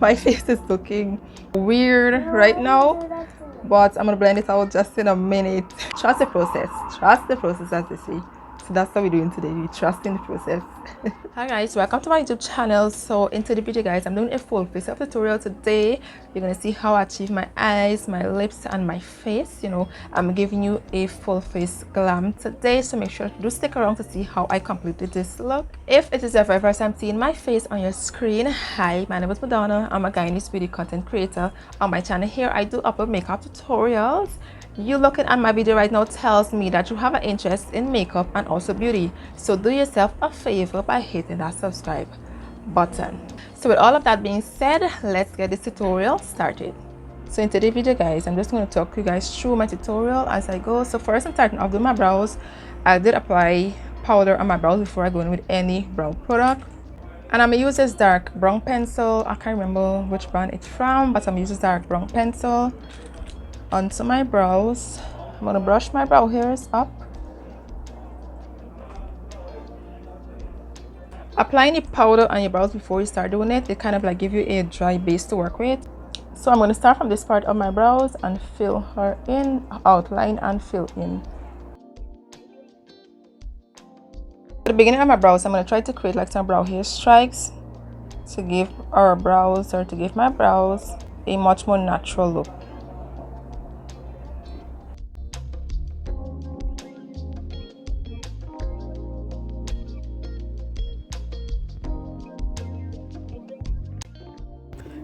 My face is looking weird right now, but I'm gonna blend it out just in a minute. Trust the process. Trust the process, as they say. So that's what we're doing today. We trust in the process. Hi guys, welcome to my YouTube channel. So into the video guys, I'm doing a full face up tutorial today. You're gonna see how I achieve my eyes, my lips, and my face. You know, I'm giving you a full face glam today, so make sure to stick around to see how I completed this look. If it is your very first time seeing my face on your screen, hi, my name is Madonna. I'm a guyanese beauty content creator. On my channel here, I do upload makeup tutorials. You looking at my video right now tells me that you have an interest in makeup and also beauty, so do yourself a favor by hitting that subscribe button. So with all of that being said, let's get this tutorial started. So in today's video guys, I'm just going to talk you guys through my tutorial as I go. So first, I'm starting off with my brows. I did apply powder on my brows before I go in with any brow product, and I'm gonna use this dark brown pencil. I can't remember which brand it's from, but I'm using dark brown pencil onto my brows. I'm gonna brush my brow hairs up, applying the powder on your brows before you start doing it. They kind of like give you a dry base to work with. So I'm going to start from this part of my brows and fill her in, outline and fill in. At the beginning of my brows, I'm going to try to create like some brow hair strikes to give our brows, or to give my brows, a much more natural look.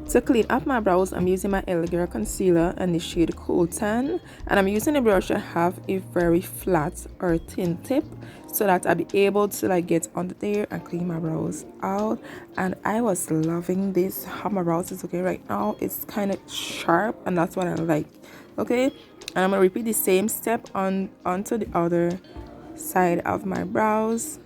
To clean up my brows, I'm using my Elegant concealer in the shade Cool Tan, and I'm using a brush that have a very flat or thin tip so that I'll be able to like get under there and clean my brows out. And I was loving this, how my brows is looking right now. It's kind of sharp, and that's what I like. Okay, and I'm gonna repeat the same step onto the other side of my brows.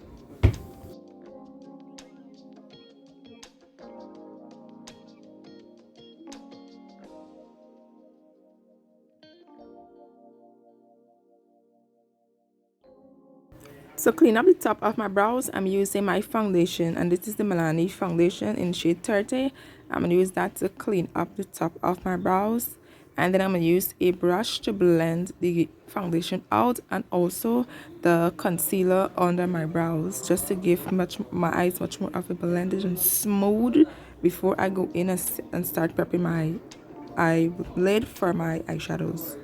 So clean up the top of my brows, I'm using my foundation, and this is the Madonna foundation in shade 30. I'm going to use that to clean up the top of my brows, and then I'm going to use a brush to blend the foundation out and also the concealer under my brows, just to give my eyes much more of a blended and smooth before I go in and start prepping my eyelid for my eyeshadows.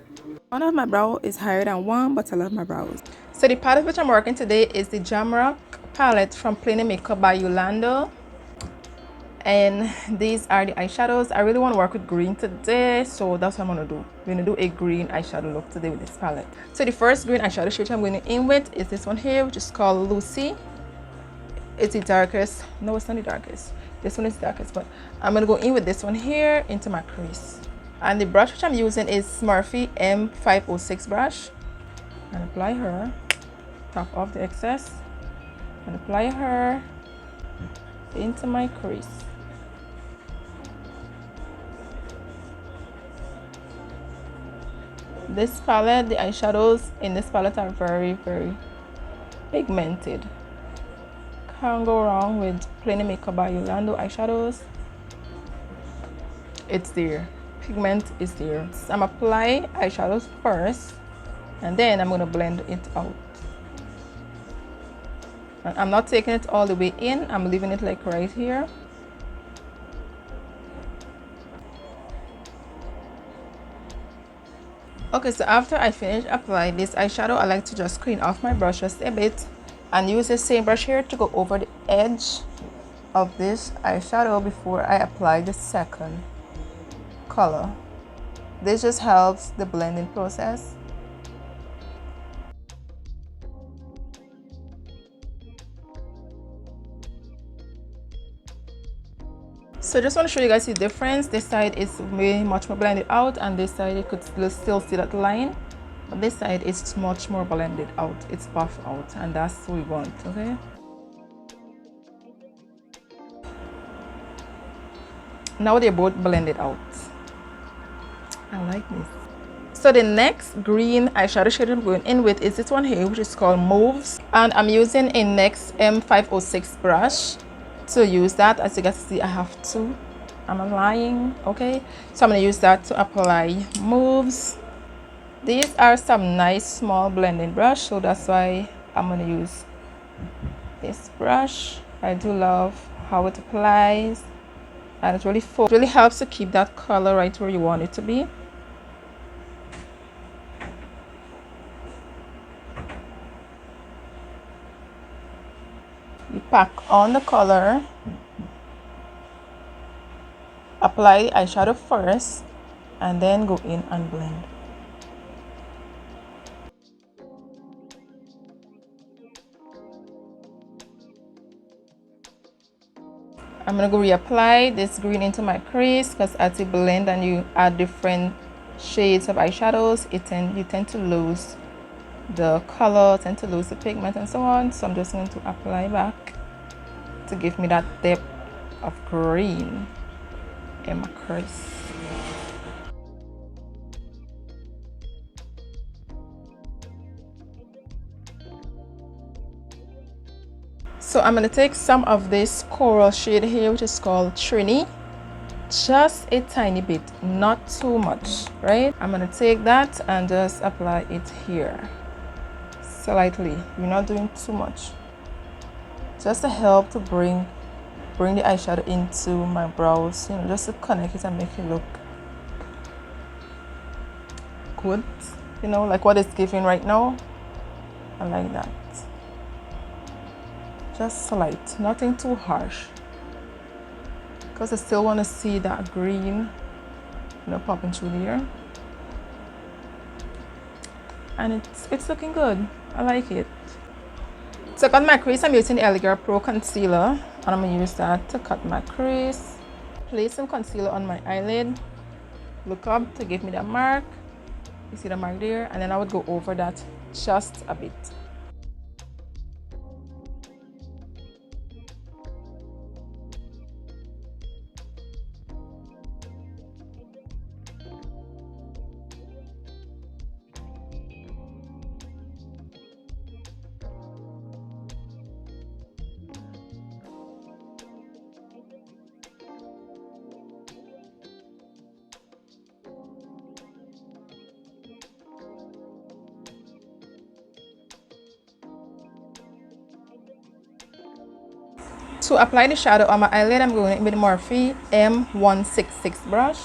One of my brow is higher than one, but I love my brows. So the palette which I'm working today is the Naturak palette from creator.Makeup by Yolanda. And these are the eyeshadows. I really want to work with green today, so that's what I'm going to do. We're going to do a green eyeshadow look today with this palette. So the first green eyeshadow shade I'm going to in with is this one here, which is called Lucy. It's the darkest. No, it's not the darkest. This one is the darkest, but I'm going to go in with this one here into my crease. And the brush which I'm using is Smurfy M506 brush. And apply her, top off the excess, and apply her into my crease. This palette, the eyeshadows in this palette are very, very pigmented. Can't go wrong with creator.Makeup by Yolanda eyeshadows. It's there. Pigment is there. So I'm applying eyeshadows first, and then I'm going to blend it out. And I'm not taking it all the way in, I'm leaving it like right here. Okay, so after I finish applying this eyeshadow, I like to just clean off my brush just a bit and use the same brush here to go over the edge of this eyeshadow before I apply the second color. This just helps the blending process. So just want to show you guys the difference. This side is way much more blended out, and this side you could still see that line, but this side is much more blended out. It's buffed out, and that's what we want. Okay, now they're both blended out. I like this. So the next green eyeshadow shade I'm going in with is this one here, which is called Moves, and I'm using a NYX M506 brush to use that. As you guys see, I have two, Am I lying? Okay, so I'm gonna use that to apply moves. These are some nice small blending brush, so that's why I'm gonna use this brush. I do love how it applies, and it really helps to keep that color right where you want it to be. You pack on the color, apply the eyeshadow first, and then go in and blend. I'm gonna go reapply this green into my crease, because as you blend and you add different shades of eyeshadows, you tend to lose the color, tend to lose the pigment and so on. So I'm just going to apply back to give me that depth of green in my crease. So I'm going to take some of this coral shade here, which is called Trini, just a tiny bit, not too much, right? I'm going to take that and just apply it here slightly. You're not doing too much, just to help to bring the eyeshadow into my brows, you know, just to connect it and make it look good, you know, like what it's giving right now. I like that. Just slight, nothing too harsh, because I still want to see that green, you know, popping through there. And it's looking good. I like it. To cut my crease, I'm using the Elegant Pro concealer, and I'm gonna use that to cut my crease. Place some concealer on my eyelid. Look up to give me that mark. You see the mark there? And then I would go over that just a bit. To apply the shadow on my eyelid, I'm going with the Morphe M166 brush.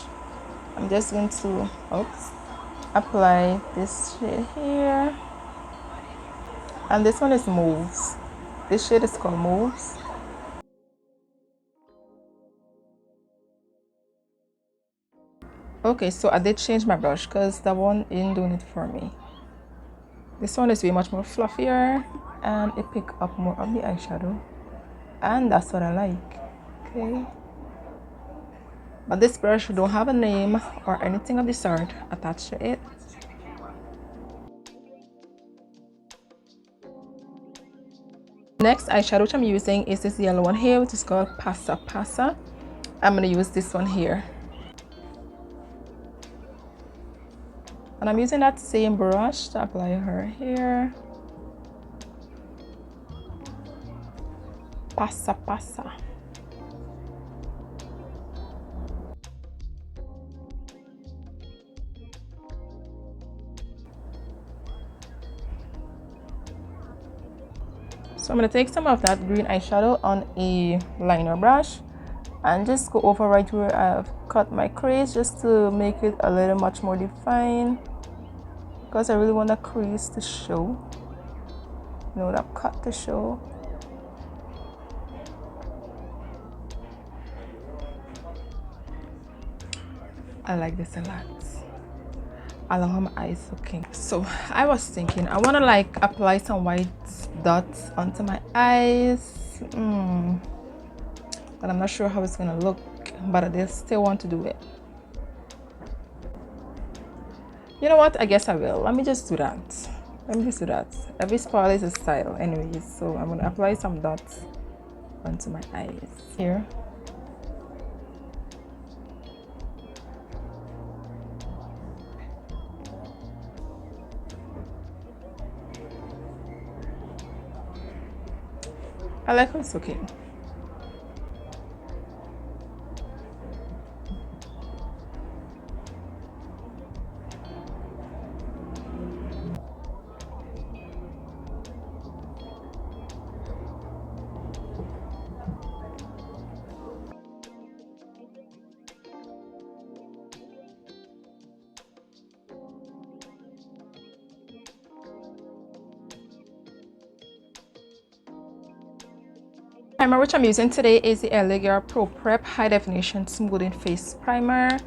I'm just going to apply this shade here. And this one is Moves. This shade is called Moves. Okay, so I did change my brush because that one isn't doing it for me. This one is way much more fluffier and it picks up more of the eyeshadow. And that's what I like. Okay. But this brush don't have a name or anything of the sort attached to it. Next eyeshadow which I'm using is this yellow one here, which is called Pasa Pasa. I'm going to use this one here. And I'm using that same brush to apply her here. Pasa Pasa. So I'm going to take some of that green eyeshadow on a liner brush and just go over right where I've cut my crease, just to make it a little much more defined, because I really want the crease to show, you know, that cut to show. I like this a lot. I love how my eyes looking. So I was thinking I want to like apply some white dots onto my eyes, but I'm not sure how it's gonna look, but I still want to do it. You know what, I guess I will. Let me just do that. Every spoil is a style anyways, so I'm gonna apply some dots onto my eyes here. I like how it's looking. Primer which I'm using today is the LA Pro Prep High Definition Smoothing Face Primer.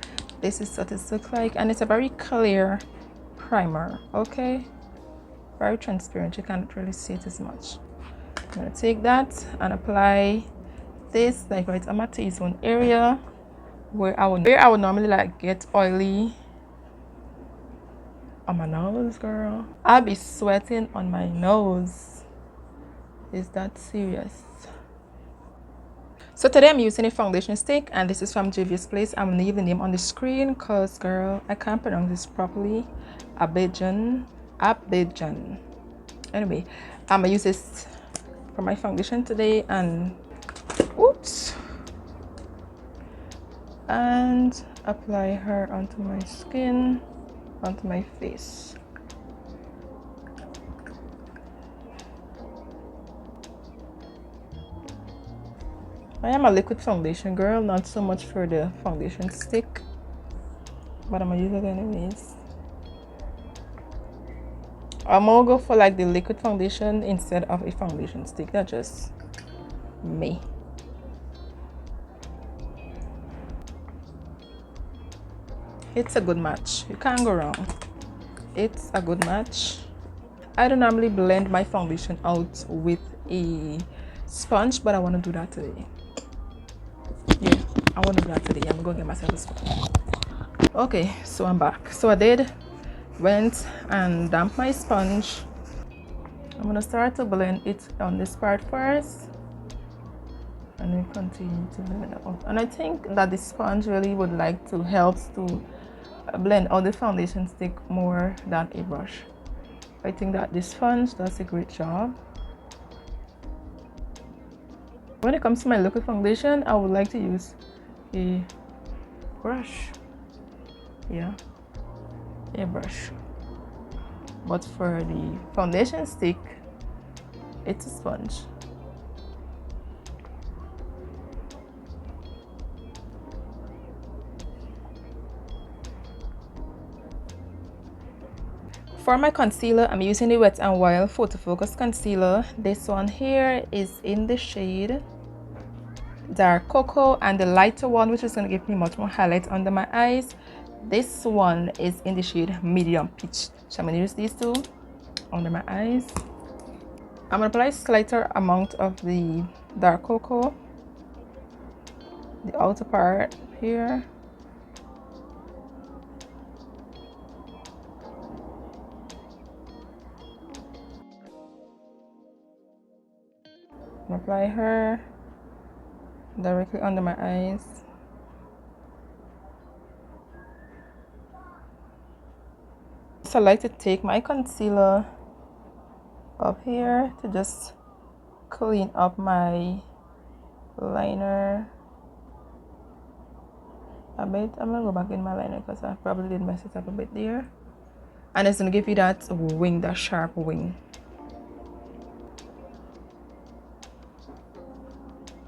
This is what it looks like, and it's a very clear primer. Okay, very transparent, you can't really see it as much. I'm gonna take that and apply this like right on my T-zone area where I would normally like get oily on my nose, girl. I'll be sweating on my nose. Is that serious? So today I'm using a foundation stick, and this is from Juvia's Place. I'm gonna leave the name on the screen because, girl, I can't pronounce this properly. Abidjan. Anyway, I'm gonna use this for my foundation today, and oops, and apply her onto my skin, onto my face. I am a liquid foundation girl, not so much for the foundation stick, but I'm gonna use it anyways. I'm gonna go for like the liquid foundation instead of a foundation stick. That's just me. It's a good match, you can't go wrong. It's a good match. I don't normally blend my foundation out with a sponge, but I want to do that today. Yeah, I want to do that today. I'm gonna get myself a sponge. Okay, so I'm back. So I went and damped my sponge. I'm gonna start to blend it on this part first, and then continue to blend it out. And I think that the sponge really would like to help to blend out the foundation stick more than a brush. I think that this sponge does a great job. When it comes to my liquid foundation, I would like to use a brush. Yeah, a brush. But for the foundation stick, it's a sponge. For my concealer, I'm using the Wet n Wild Photo Focus Concealer. This one here is in the shade Dark Cocoa, and the lighter one, which is going to give me much more highlight under my eyes, this one is in the shade Medium Peach. So I'm going to use these two under my eyes. I'm going to apply a slighter amount of the Dark Cocoa, the outer part here. Apply her directly under my eyes. So I like to take my concealer up here to just clean up my liner a bit. I'm gonna go back in my liner because I probably did mess it up a bit there, and it's gonna give you that wing, that sharp wing.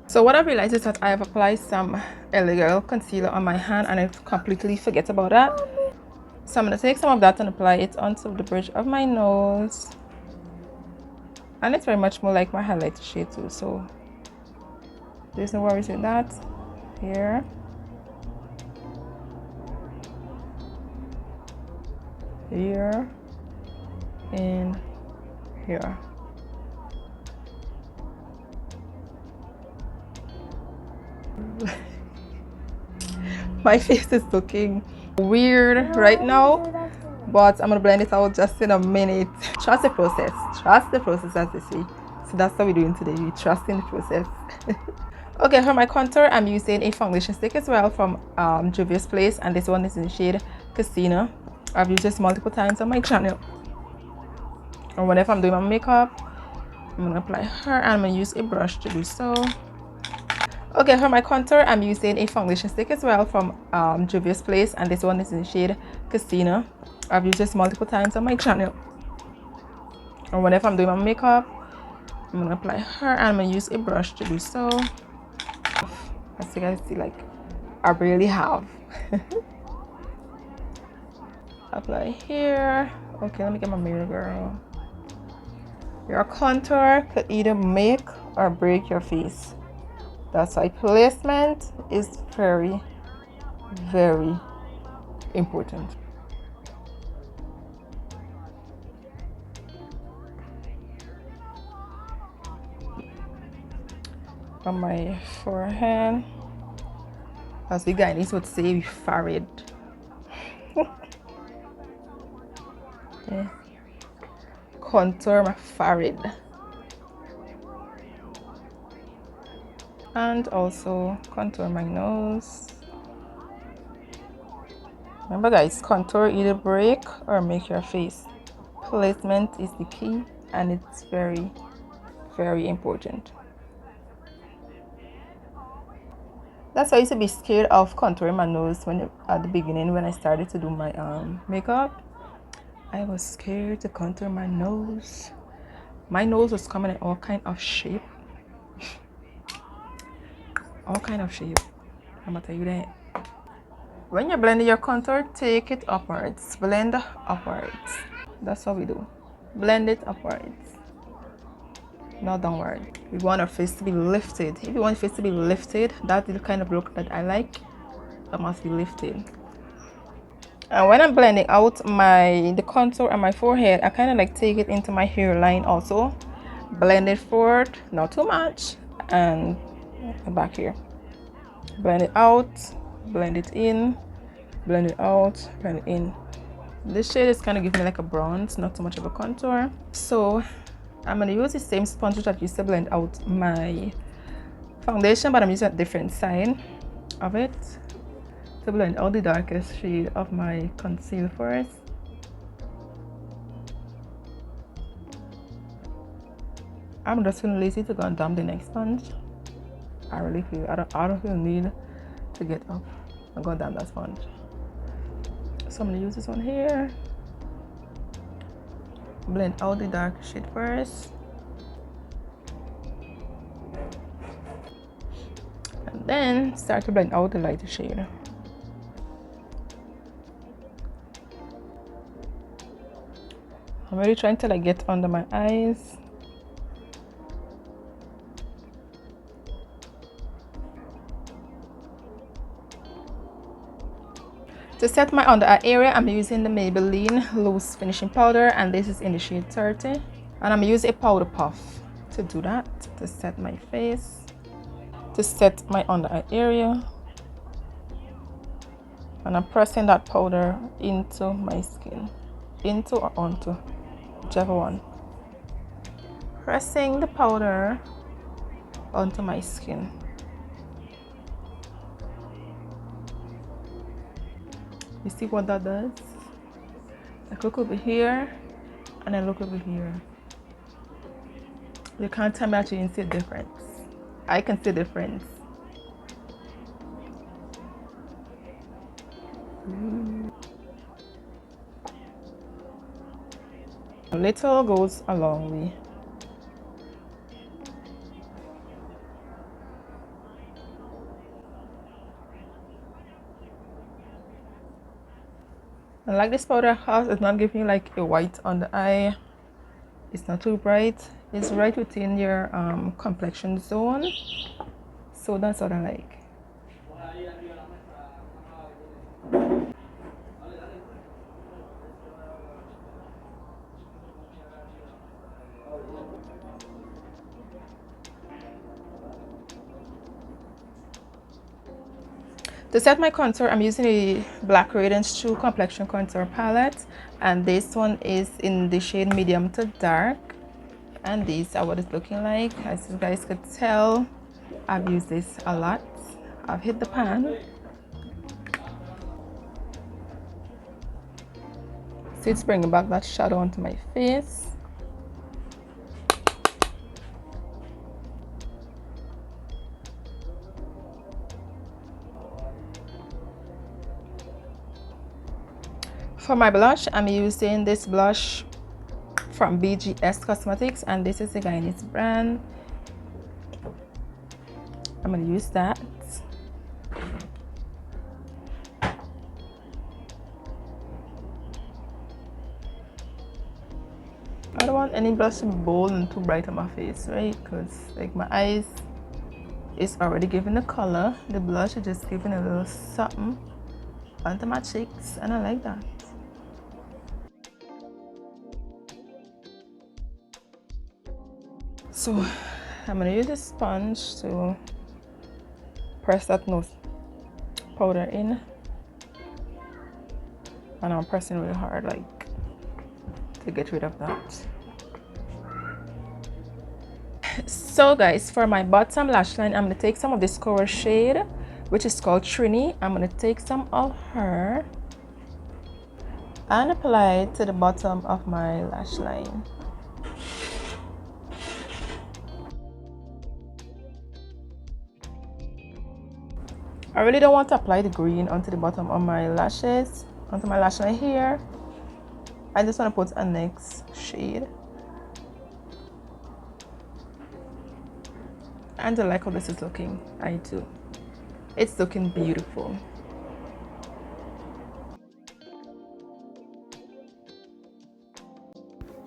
So what I realized is that I have applied some illegal concealer on my hand, and I completely forget about that. So I'm going to take some of that and apply it onto the bridge of my nose. And it's very much more like my highlighter shade too, so there's no worries with that. Here. Here. And here. My face is looking weird right now, but I'm gonna blend it out just in a minute. Trust the process. Trust the process, as they say. So that's what we're doing today. We trust in the process. Okay, for my contour, I'm using a foundation stick as well from Juvia's Place, and this one is in the shade Casino. I've used this multiple times on my channel. And whenever I'm doing my makeup, I'm gonna apply her, and I'm gonna use a brush to do so. Okay, for my contour, I'm using a foundation stick as well from Juvia's Place, and this one is in the shade Casino. I've used this multiple times on my channel. And whenever I'm doing my makeup, I'm gonna apply her, and I'm gonna use a brush to do so. As you guys see, like, I really have. Apply here. Okay, let me get my mirror, girl. Your contour could either make or break your face. That's why placement is very, very important. On my forehead, as the Guyanese would say, we forehead. Okay. Contour my forehead. And also contour my nose. Remember guys, contour either break or make your face. Placement is the key and it's very, very important. That's why I used to be scared of contouring my nose at the beginning when I started to do my makeup. I was scared to contour my nose. My nose was coming in all kind of shape. All kind of shape. I'm gonna tell you that. When you're blending your contour, take it upwards. Blend upwards. That's what we do. Blend it upwards, not downward. We want our face to be lifted. If you want your face to be lifted, that's the kind of look that I like. It must be lifted. And when I'm blending out the contour on my forehead, I kind of like take it into my hairline also. Blend it forward, not too much, and back here. Blend it out, blend it in, blend it out, blend it in. This shade is kind of giving me like a bronze, not too much of a contour. So I'm going to use the same sponge that I used to blend out my foundation, but I'm using a different side of it to blend out the darkest shade of my concealer first. I'm just feeling lazy to go and dump the next sponge. I don't feel need to get up and go down that sponge. So I'm going to use this one here. Blend out the dark shade first. And then start to blend out the lighter shade. I'm really trying to like get under my eyes. To set my under eye area, I'm using the Maybelline Loose Finishing Powder, and this is in the shade 30. And I'm using a powder puff to do that, to set my face, to set my under eye area. And I'm pressing that powder into my skin, into or onto, whichever one. Pressing the powder onto my skin. You see what that does? Like look over here and then look over here. You can't tell me that you didn't see a difference. I can see a difference. A little goes a long way. And like this powder has, it's not giving you like a white on the eye. It's not too bright. It's right within your complexion zone. So that's what I like. To set my contour, I'm using a Black Radiance True Complexion Contour Palette, and this one is in the shade medium to dark, and these are what it's looking like. As you guys could tell, I've used this a lot. I've hit the pan. So it's bringing back that shadow onto my face. For my blush, I'm using this blush from BGS Cosmetics, and this is the Guyanese brand. I'm going to use that. I don't want any blush to be bold and too bright on my face, right? Because like my eyes, is already giving the color. The blush is just giving a little something onto my cheeks, and I like that. So I'm gonna use a sponge to press that nose powder in, and I'm pressing really hard, like, to get rid of that. So guys, for my bottom lash line, I'm gonna take some of this coral shade, which is called Trini. I'm gonna take some of her and apply it to the bottom of my lash line. I really don't want to apply the green onto the bottom of my lashes, onto my lash line here. I just want to put a next shade. And I like how this is looking. I do. It's looking beautiful.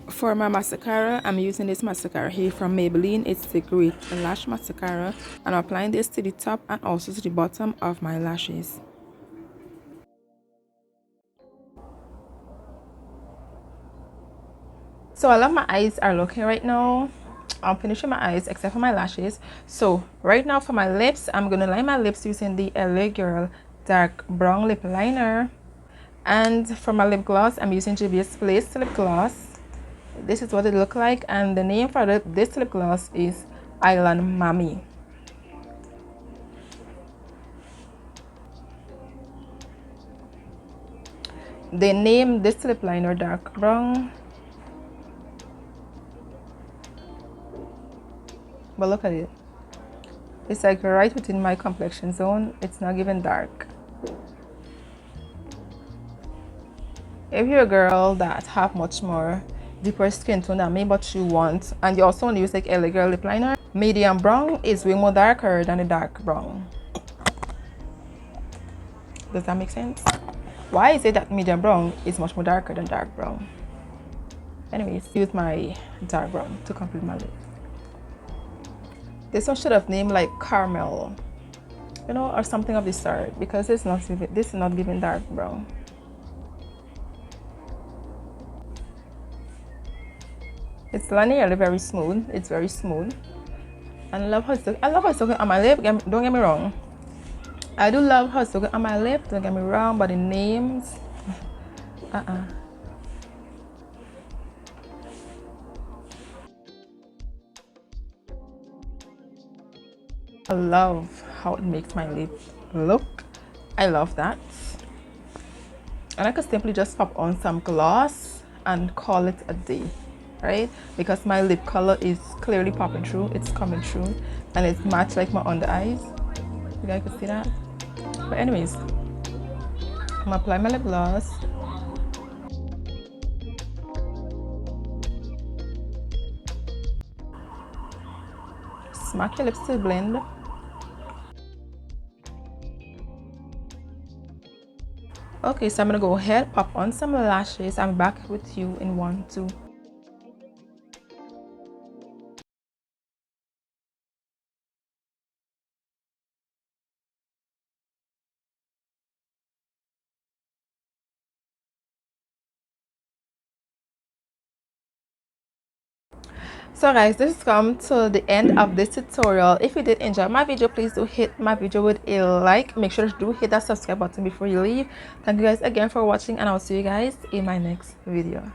For my mascara, I'm using this mascara here from Maybelline. It's the Great Lash Mascara. And I'm applying this to the top and also to the bottom of my lashes. So I love my eyes are looking right now. I'm finishing my eyes except for my lashes. So right now for my lips, I'm gonna line my lips using the LA Girl dark brown lip liner. And for my lip gloss, I'm using Juvia's Place lip gloss. This is what it looks like, and the name for this lip gloss is Island Mommy. They named this lip liner dark brown, but look at it. It's like right within my complexion zone. It's not even dark. If you're a girl that have much more deeper skin tone than me, but you want, and you also want to use like LA Girl lip liner, medium brown is way more darker than the dark brown. Does that make sense? Why is it that medium brown is much more darker than dark brown? Anyways, use my dark brown to complete my lip. This one should have named like caramel, you know, or something of the sort, because this is not giving dark brown. It's linearly very smooth. It's very smooth, and I love how it's looking on my lip. Don't get me wrong. I do love how it's looking on my lip. Don't get me wrong, but the names, I love how it makes my lip look. I love that. And I could simply just pop on some gloss and call it a day, right? Because my lip color is clearly popping through. It's coming through, and it's matched like my under eyes. You guys can see that. But anyways, I'm gonna apply my lip gloss. Smack your lips to blend. Okay, so I'm gonna go ahead, pop on some lashes. I'm back with you in 1, 2. So guys, this has come to the end of this tutorial. If you did enjoy my video, please do hit my video with a like. Make sure to do hit that subscribe button before you leave. Thank you guys again for watching, and I'll see you guys in my next video.